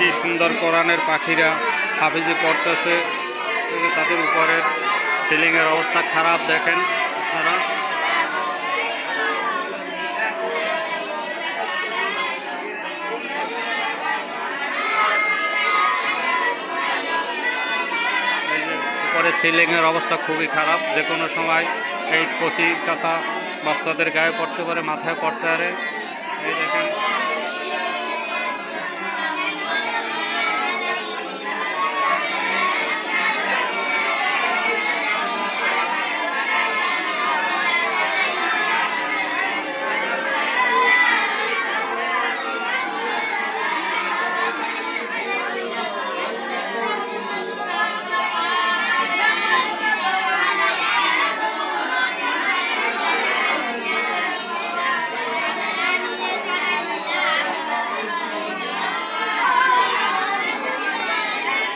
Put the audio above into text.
কি সুন্দর কোরআনের পাখিরা হাফিজে পড়তেছে। তাদের উপরের সিলিংয়ের অবস্থা খারাপ, দেখেন আপনারা। উপরে সিলিংয়ের অবস্থা খুবই খারাপ, যে কোনো সময় এই কচি কাঁচা বাচ্চাদের গায়ে পড়তে পারে, মাথায় পড়তে পারে। এই দেখেন।